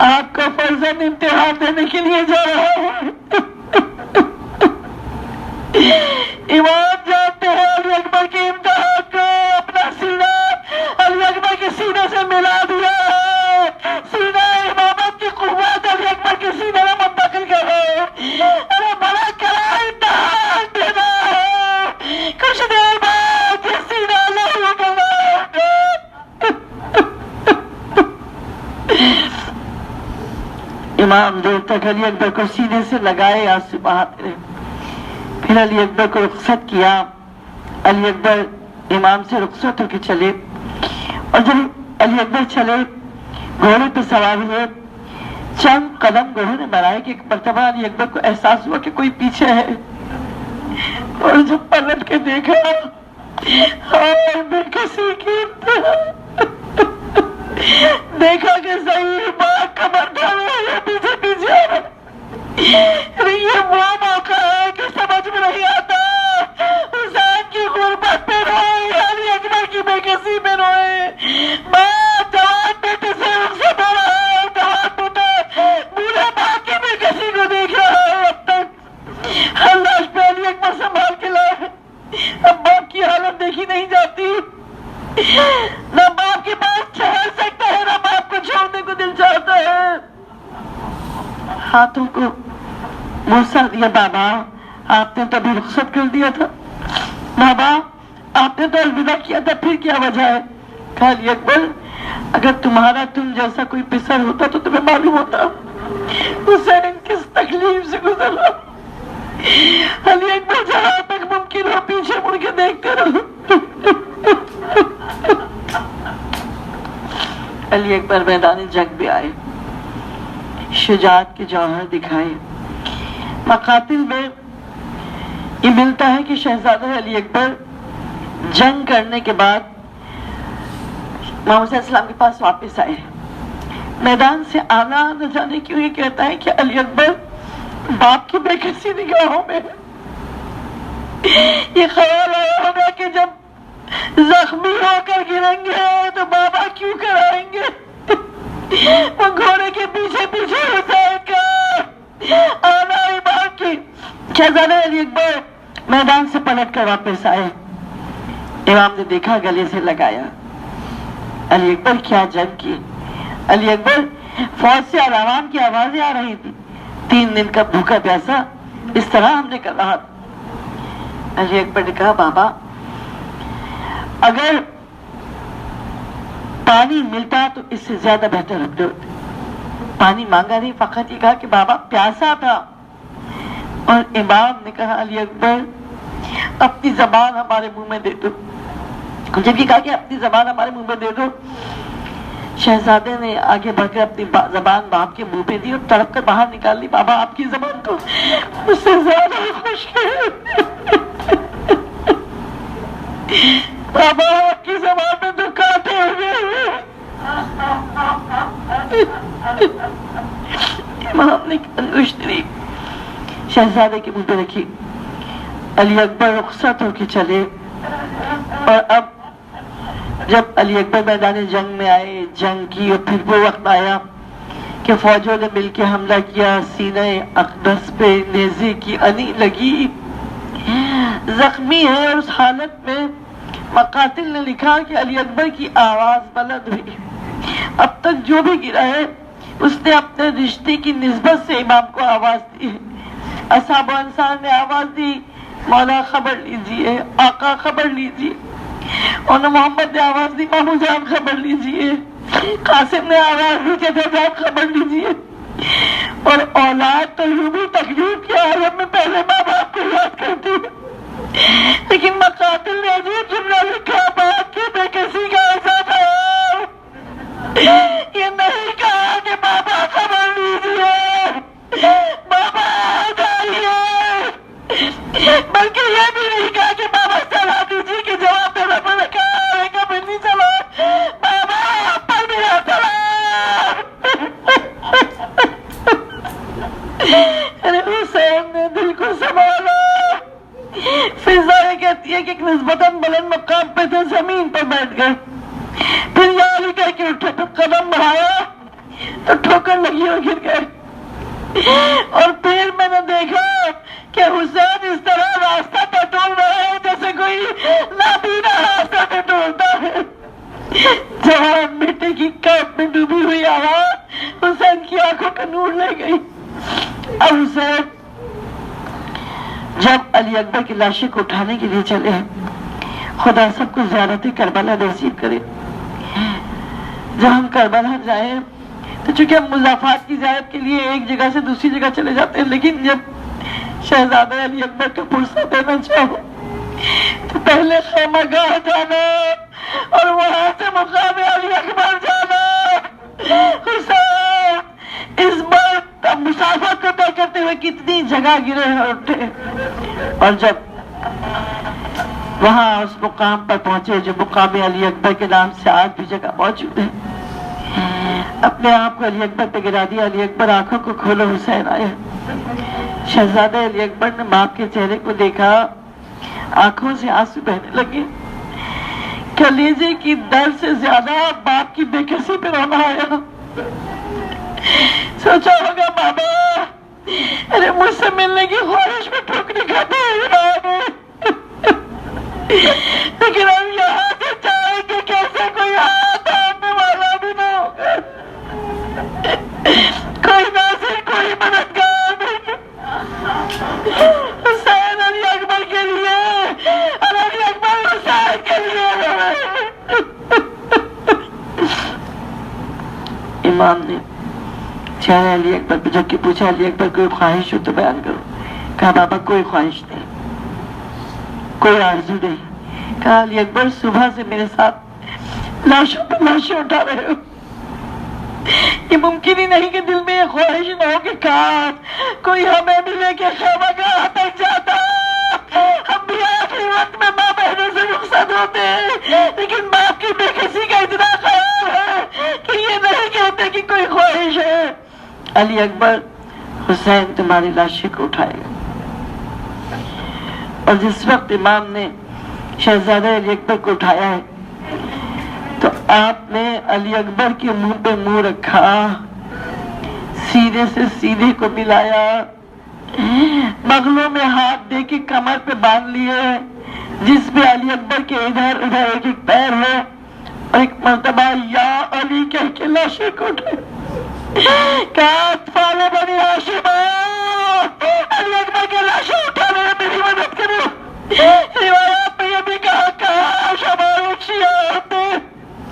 آپ کا فرزند امتحان دینے کے لیے جا رہا ہے۔ امام جانتے ہیں علی اکبر کے امتحان کو، اپنا سینہ علی اکبر کے سینے سے ملا دیا ہے، سینہ امامت کی قوت علی اکبر کے سینے میں منتقل کر رہے ہیں۔ ارے بڑا کرا امتحان دینا ہے، کچھ دیر بعد یہ سینہ اللہ کرنا ہوگا۔ امام دیر تک علی اکبر کو سینے سے لگائے، آنسو بہاتے رہے، پھر علی اکبر کو رخصت کیا۔ علی اکبر امام سے رخصت ہو کے چلے، اور جب علی اکبر چلے گھوڑے پہ سوار ہوئے، چند قدم گھوڑے نے بڑھائے کہ ایک مرتبہ علی اکبر کو احساس ہوا کہ کوئی پیچھے ہے، اور جب پلٹ کے دیکھا، ہائے بے کسی کی دیکھا کہ صحیح بات کمر ڈالے پیچھے پیچھے۔ یہ وہ موقع ہے کہ سمجھ میں نہیں آتا حسین کی غربت پہ روئے، علی اکبر کی بے کسی میں روئے۔ باپ جوان بیٹے سے رخصت ہو رہا ہے، جوان بیٹا بوڑھے باپ کی بے کسی کو دیکھ رہا ہے۔ اب تک اللہ پہ علی اکبر سنبھال کے لائے، اب باپ کی حالت دیکھی نہیں جاتی، نہ باپ کے پاس ٹھہر سکتا ہے، نہ باپ کو چھوڑنے کو دل چاہتا ہے۔ ہاتھوں کو موسا دیا، بابا آپ نے تو ابھی رخصت کر دیا تھا، بابا آپ نے تو الوداع کیا تھا، پھر کیا وجہ ہے؟ کہا علی اکبر اگر تمہارا تم جیسا کوئی پسر ہوتا تو تمہیں معلوم ہوتا حسین کس تکلیف سے گزرا۔ علی اکبر جہاں تک ممکن ہو پیچھے مڑ کے دیکھتے رہو۔ علی اکبر میدان جنگ بھی آئے، شجاعت کے جوہر دکھائے۔ مقاتل میں یہ ملتا ہے کہ شہزادہ علی اکبر جنگ کرنے کے بعد محمد صلی اللہ علیہ وسلم کے پاس واپس آئے، میدان سے آنا نہ جانے کیوں یہ کہتا ہے کہ علی اکبر باپ کی بے کسی نگاہوں میں یہ خیال آیا ہوگا کہ جب زخمی ہو کر گریں گے تو بابا کیوں کرائیں گے، وہ گھوڑے کے پیچھے پیچھے حسین کا آنا ایمان کی۔ شہزادہ علی اکبر میدان سے پلٹ کر واپس آئے، امام نے دیکھا، گلے سے لگایا۔ علی اکبر کیا جنگ کی، علی اکبر فوج سے الاوان کی آوازیں آ رہی تھی، 3 دن کا بھوکا پیاسا اس طرح ہم نے کر رہا تھا۔ علی اکبر نے کہا بابا اگر پانی ملتا تو اس سے زیادہ بہتر رکھ دو۔ پانی مانگا نہیں، فقط یہ کہا کہ بابا پیاسا تھا۔ اور امام نے کہا علی اکبر اپنی زبان ہمارے منہ میں دے دو۔ جب یہ کہا کہ اپنی زبان ہمارے منہ میں دے دو، شہزادے نے آگے بڑھ کر اپنی زبان باپ کے منہ پہ دی اور تڑپ کر باہر نکال لی۔ بابا آپ کی زبان تو مجھ سے زیادہ خشک ہے، بابا آپ کی زبان میں تو کانٹے ہوئے ہیں۔ امام نے انگشت لی، شہزادے کے منہ پہ رکھی۔ علی اکبر رخصت ہو کے چلے، اور اب جب علی اکبر میدان جنگ میں آئے، جنگ کی، اور پھر وہ وقت آیا کہ فوجوں نے مل کے حملہ کیا، سینہ اقدس پہ نیزے کی انی لگی، زخمی ہے۔ اور اس حالت میں مقاتل نے لکھا کہ علی اکبر کی آواز بلند ہوئی۔ اب تک جو بھی گرا ہے اس نے اپنے رشتے کی نسبت سے امام کو آواز دی ہے۔ اصحاب و انصار نے آواز دی مولا خبر لیجئے، آقا خبر لیجئے، اور محمد نے آواز دی مامو جان خبر لیجئے، قاسم نے آواز دی چچا جان خبر لیجئے۔ اور اولاد تو یوں بھی تکلیف کے عالم میں پہلے ماں باپ کو یاد کرتی ہے، لیکن مقاتل نے عجیب جملہ لکھا، باپ کی بے کسی کا ایسا تھا، یہ نہیں کہا کہ بابا خبر لیجئے، بابا آ جائیے، بلکہ یہ بھی نہیں کہا کہ بابا چلا دیجیے کہ جواب دینا پڑے گا، کبھی نہیں چلا، بابا پر میرا چلا۔ ارے حسین نے دل کو سنبھالا. فضا یہ کہتی ہے کہ ایک نسبتاً بلند مقام پہ تھے, زمین پر بیٹھ گئے, پھر یا علی کہہ کے اٹھے, تو قدم بڑھایا تو ٹھوکر لگی اور گر گئے. اور پھر میں نے دیکھا کہ حسین اس طرح راستہ ٹٹول رہے ہیں جیسے کوئی نابینا راستہ ٹٹولتا ہے. جوان بیٹے کی کیپ میں ڈوبی ہوئی آواز حسین کی آنکھوں کا نور لے گئی. اب حسین جب علی اکبر کی لاشیں کو اٹھانے کے لیے چلے, خدا سب کو زیارت کربلا نصیب کرے. جب ہم کربلا جائیں تو چونکہ ہم مضافات کی زیارت کے لیے ایک جگہ سے دوسری جگہ چلے جاتے ہیں, لیکن جب شہزادہ علی اکبر کو فرصت دینا چاہو تو پہلے خیمہ گاہ جانا اور وہاں سے مقام علی اکبر جانا. حسین اس بار مسافت کو طے کرتے ہوئے کتنی جگہ گرے اور اٹھے, اور جب وہاں اس مقام پر پہنچے جو مقام علی اکبر کے نام سے آج بھی جگہ موجود ہے, اپنے آپ کو علی اکبر پہ گرا دیا. علی اکبر آنکھوں کو کھولو, حسین آئے. شہزادہ علی اکبر نے باپ کے چہرے کو دیکھا, آنکھوں سے آنسو بہنے لگے. کلیجے کی درد سے زیادہ باپ کی بے کسی پہ رونا آیا. سوچا ہوگا بابا ارے مجھ سے ملنے کی خواہش میں ٹھوکری کھاتے ہیں, لیکن ہم یہاں سے چاہیں کہ کیسے کوئی ہاتھ آنے والا بھی نہ ہوگا, کوئی ناصر کوئی مددگار نہیں. حسین علی اکبر کے لیے اور علی اکبر حسین کے لیے. امام نے چہرے علی اکبر پہ جب کہ پوچھا, علی اکبر کوئی خواہش ہو تو بیان کرو. کہا بابا کوئی خواہش نہیں, کوئی آرزو نہیں. کہا علی اکبر صبح سے میرے ساتھ لاشوں پہ لاشیں اٹھا رہے ہو, یہ ممکن ہی نہیں کہ دل میں یہ خواہش نہ ہو کہ کاش کوئی ہمیں بھی لے کے خیمہ گاہ تک جاتا. ہم بھی آخری وقت میں ماں بہنوں سے رخصت ہوتے ہیں, لیکن باپ کی بے کسی کا اتنا خیال ہے کہ یہ نہیں کہتے کہ کوئی خواہش ہے. علی اکبر حسین تمہاری لاشیں کو اٹھائے گا. اور جس وقت امام نے شہزادہ علی اکبر کو اٹھایا ہے تو آپ نے علی اکبر کے منہ پہ منہ رکھا, سینے سے سینے کو ملایا, بغلوں میں ہاتھ دے کے کمر پہ باندھ لیے جس پہ علی اکبر کے ادھر ادھر ایک ایک پیر ہے, اور ایک مرتبہ یا علی کہہ کے لاشیں کو اٹھائے. کہا اطفال بنی ہاشم علی اکبر کے لاشیں اٹھانے میں میری مدد کرو. روایات میں یہ بھی کہا کاش ہمارے شیعہ ہوتے.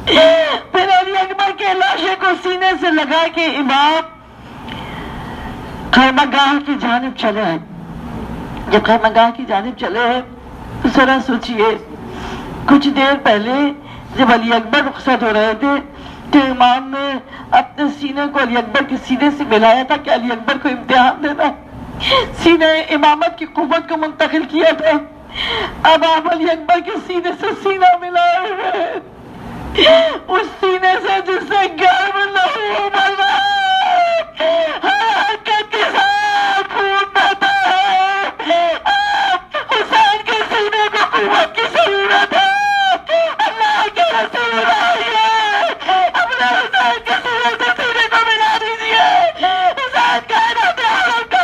پھر علی اکبر کے لاشیں کو سینے سے لگا کے امام خیمہ گاہ کی جانب چلے ہیں. جب خیمہ گاہ کی جانب چلے ہیں تو ذرا سوچئے, کچھ دیر پہلے جب علی اکبر رخصت ہو رہے تھے تو امام نے اپنے سینے کو علی اکبر کے سینے سے ملایا تھا کہ علی اکبر کو امتحان دینا, سینے امامت کی قوت کو منتقل کیا تھا. اب آپ علی اکبر کے سینے سے سینہ ملائے ہوئے, اس سینے سے جس سے گرم لہو ابل رہا ہے, ہر حرکت کے ساتھ خون بہتا ہے. آپ حسین کے سینے کو قوت کی ضرورت ہے. اللہ کے رسول آئیے, اپنے حسین کے سینے سے سینے کو ملا دیجیے. حسین کائنات عالم کا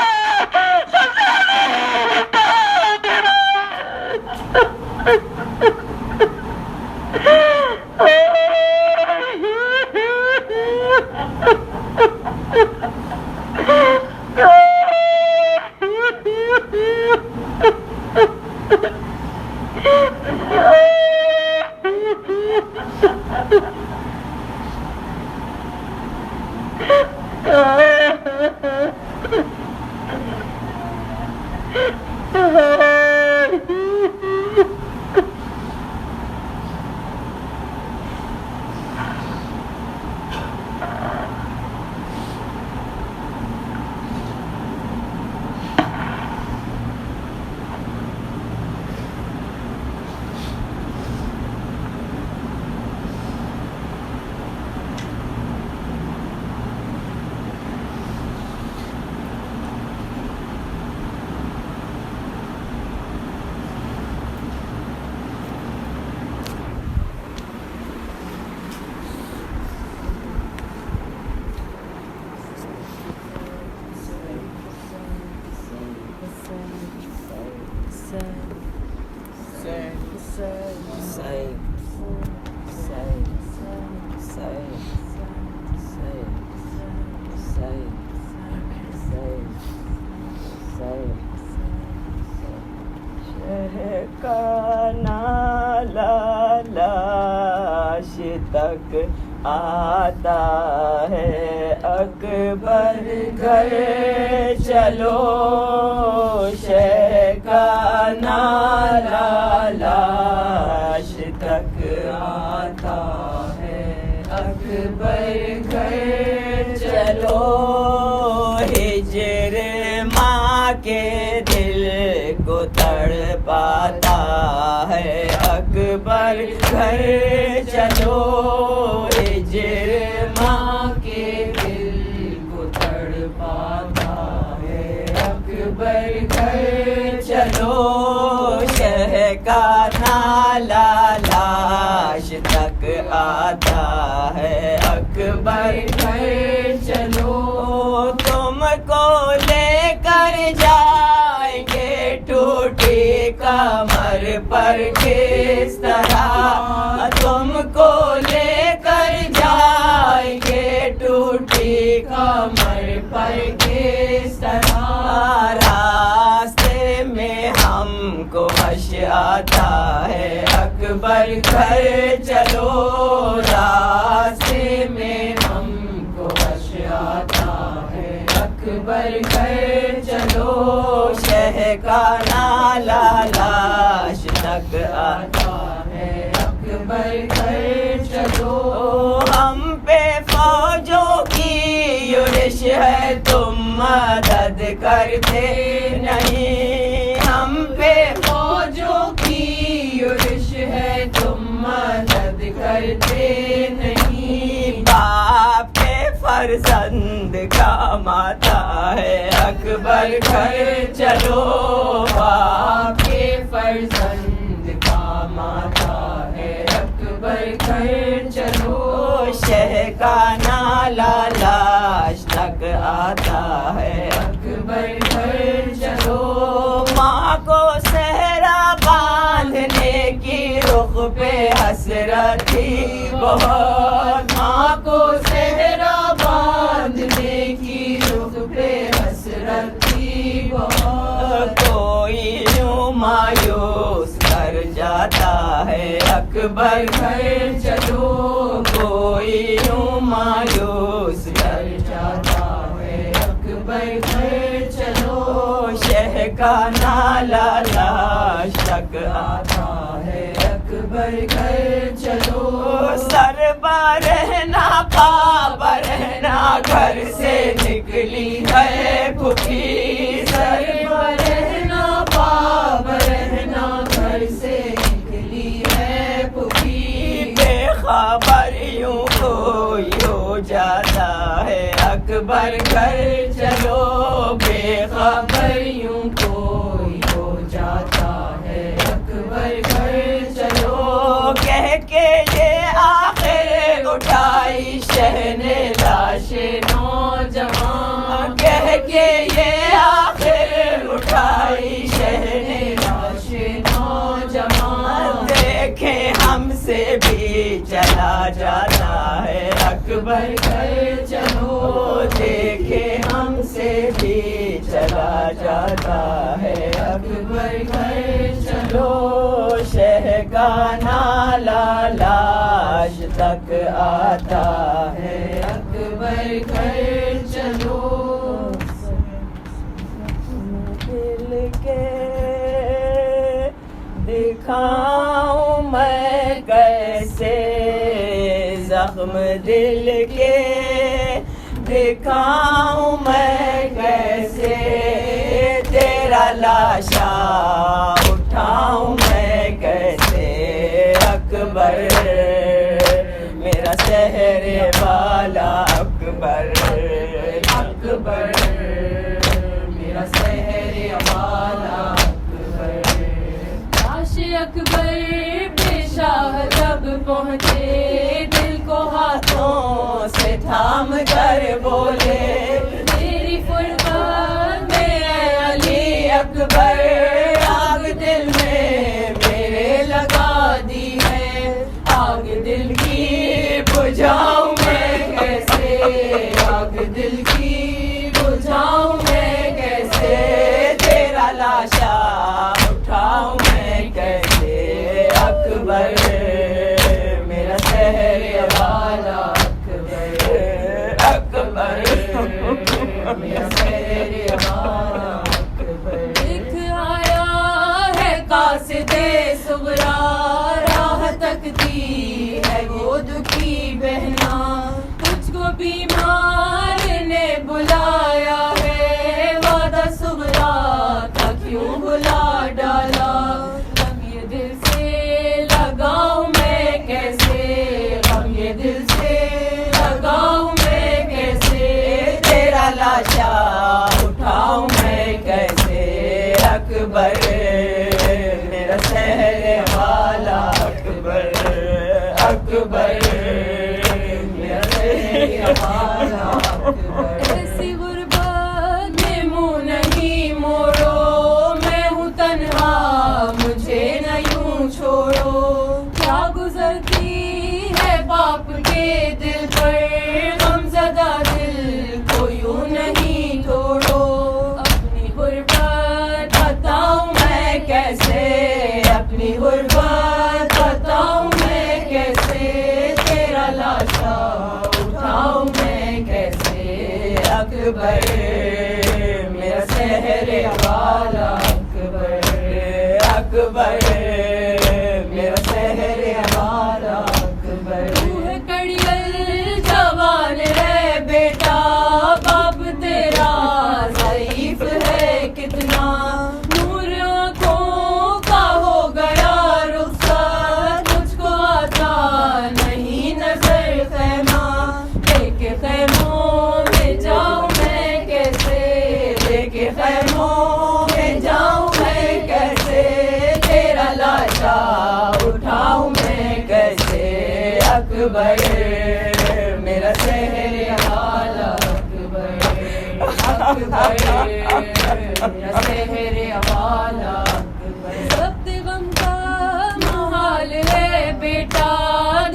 سب سے عظیم امتحان دینا. تک آتا ہے اکبر گھر چلو شہ کا نعرہ لاش تک آتا ہے اکبر گھر چلو ہجر ماں کے دل کو تڑپاتا ہے اکبر گھر چلو ہجر ماں کے دل کو تڑپاتا ہے اکبر گھر چلو شہ کا نعرہ لاش تک آتا ہے اکبر گھر چلو تم کو لے کر جائیں گے ٹوٹی کمر پر کس طرح تم کو لے کر جائیں گے ٹوٹی کمر پر کس طرح راستے میں ہم کو حش آتا ہے اکبر گھر چلو راستے میں ہم کو حش آتا ہے اکبر گھر چلو شہ کا نعرہ لاش تک آتا ہے اکبر گھر چلو ہم پہ فوجوں کی یورش ہے تم مدد کرتے نہیں ہم پہ فوجوں کی یورش ہے تم مدد کرتے نہیں باپ کے فرزند کام آتا ہے اکبر گھر چلو باپ کے فرزند کام آتا ہے اکبر گھر چلو شہ کا نعرہ لاش تک آتا ہے اکبر گھر چلو ماں کو صحرا باندھنے کی رخ پہ حسرت تھی بہت ماں کو صحرا باندھنے کی رخ پہ حسرت تھی بہت کوئی یوں مایوس کر جاتا ہے اکبر گھر چلو کوئی یوں مایوس کر جاتا ہے اکبر گھر چلو شہ کا نعرہ لاش تک آتا ہے اکبر گھر چلو سر برہنا پا برہنا گھر سے نکلی ہے پھوپھی سر برہنا پا برہنا گھر سے نکلی ہے پھوپھی بے خبر یوں کوئی ہو جاتا ہے اکبر گھر چلو بے خبر یوں کوئی ہو جاتا ہے اکبر گھر چلو کہہ کے یہ آخر اٹھائی شہن لاش نوجوان کہہ کے یہ آخر اٹھائی شہن لاش نوجوان دیکھیں ہم سے بھی چلا جاتا ہے اکبر گھر چلو دیکھیں ہم سے بھی چلا جاتا ہے اکبر گھر چلو شہ کا نعرہ لاش تک آتا ہے اکبر گھر چلو دل کے دکھاؤں میں کیسے زخم دل کے دکھاؤں میں کیسے تیرا لاشا اٹھاؤں میں کیسے اکبر میرا سہرے والا اکبر اکبر میرا سہرے والا اکبر لاش اکبر پہ شاہ جب پہنچے دل کو ہاتھوں سے تھام کر بولے تیری فرقان میں علی اکبر میرا شہر والا اکبر لکھ آیا ہے قاصد صغرا راہ تکتی ہے وہ دکھی بہنا تجھ کو بیمار نے بلایا ہے وعدہ صغرا تھا کیوں بلا ڈالا غم یہ دل سے لگاؤں میں کیسے غم یہ دل سے لگاؤں میں کیسے تیرا لاشا اٹھاؤں میں کیسے اکبر میرا شہر والا اکبر اکبر میرا شہر والا اکبر ایسی غربت میں منہ نہیں موڑو میں ہوں تنہا مجھے نہ یوں چھوڑو کیا گزرتی ہے باپ کے دل پر غم زدہ دل کو یوں نہیں توڑو اپنی غربت بتاؤں میں کیسے اپنی غربت بتاؤں میں کیسے تیرا لاشا اٹھاؤں میں کیسے اکبر میرا شہر والا اکبر اکبر میرا شہر والا اکبر تو ہے کڑیل جوان ہے بیٹا باپ تیرا ضعیف ہے کتنا نور آنکھوں کا ہو گیا رخصت مجھ کو آتا نہیں نظر خیمہ لے کے خیموں میں جاؤں میں کیسے لے کے خیموں میں جاؤں میں کیسے تیرا لاشا اٹھاؤں میں کیسے اکبر میرا شہر والا اکبر اکبر میرا شہر والا اکبر ضبط غم کا محال ہے بیٹا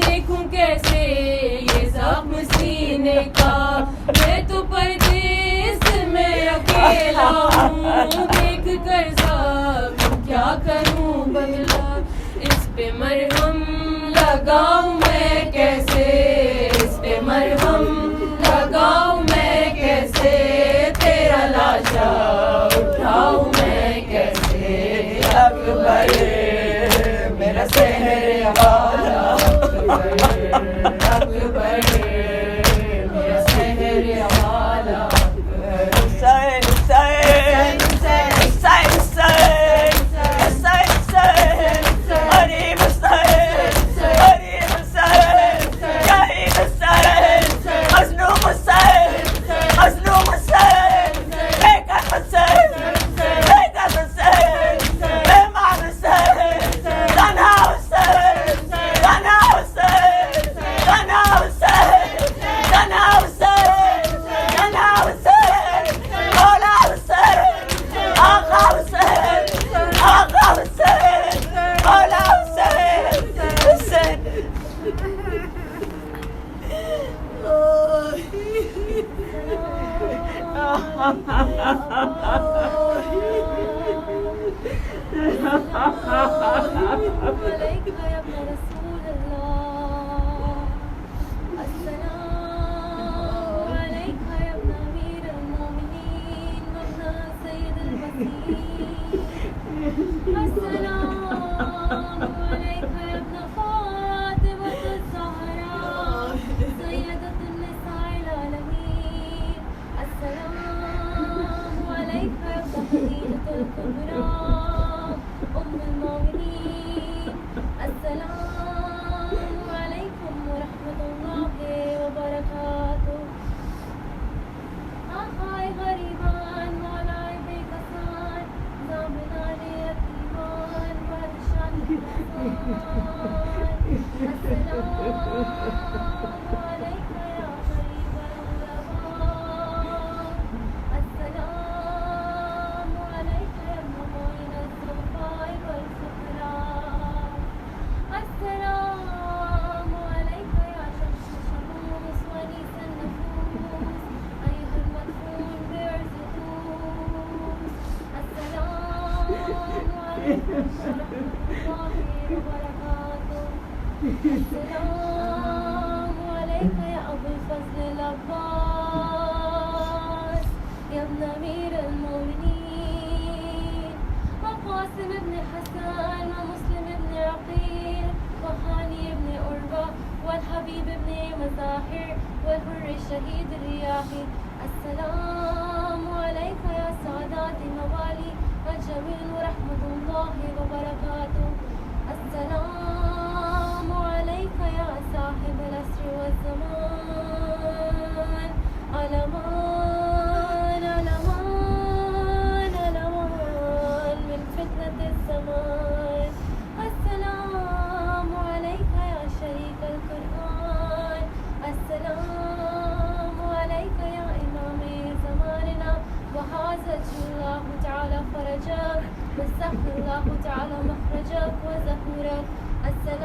دیکھوں کیسے یہ زخم سینے کا میں تو پردیس میں اکیلا ہوں دیکھ کر زخم کیا کروں بدلا اس پہ مرہم لگاؤں میں کیسے اس پہ مرہم لگاؤں میں کیسے تیرا لاشا اٹھاؤں میں کیسے اکبر میرا شہر والا اکبر اکبر میرا شہر والا اکبر حسین حسین حسین حسین حسین غریب حسین غریب حسین شہید حسین مظلوم حسین مظلوم حسین بے گھر حسین بے گھر حسین بیمار حسین تنہا حسین تنہا حسین تنہا حسین تنہا حسین تنہا حسین مولا حسین آقا حسین آقا حسین مولا حسین حسین عليك يا ابن رسول الله السلام عليك يا ابن أمير المؤمنين وابن سيد المسيح السلام عليك يا ابن فاطمة الزهراء سيدة النساء العالمين السلام عليك يا ابن خديجة الكبرى أم المؤمنين السلام عليكم ورحمة الله وبركاته آقای غریبان مولای بیکسان زامنان یتیمان بادشان السلام عليك يا غريب الغرباء السلام عليك يا ابن معين الضعفاء والفقراء السلام عليك يا شمس الشموس ونيس النفوس أيها المدفون بعرس طوس السلام عليكم ورحمة الله وبركاته السلام عليك يا أبو الفضل العباس أمير المؤمنين وقاسم بن حسان ومسلم بن عقيل وهاني بن أربة والحبيب بن مزاحر والحر الشهيد الرياحي السلام عليك يا سادات الموالي الجميل ورحمة الله وبركاته السلام عليك يا صاحب العصر والزمان ألمان ألمان ألمان من فتنة الزمان السلام عليك يا شريك القرآن السلام عليك يا إمام زماننا وهذا الله تعالى فرجك واستغفر الله تعالى مخرجك وزهورك السلام